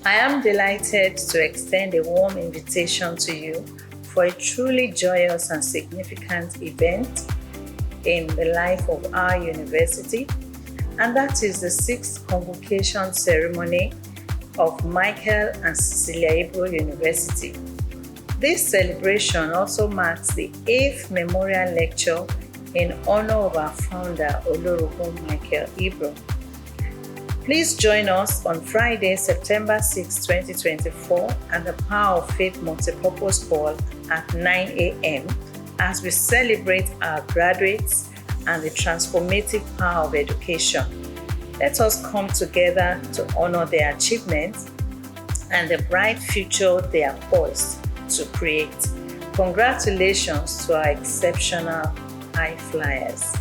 I am delighted to extend a warm invitation to you for a truly joyous and significant event in the life of our university, and that is the 6th Convocation Ceremony of Michael and Cecilia Ibru University. This celebration also marks the 8th memorial lecture in honor of our founder, Olorogun Michael Ibru. Please join us on Friday, September 6, 2024 at the Power of Faith Multipurpose Hall at 9 a.m. as we celebrate our graduates and the transformative power of education. Let us come together to honor their achievements and the bright future they are poised to create. Congratulations to our exceptional Highflyers.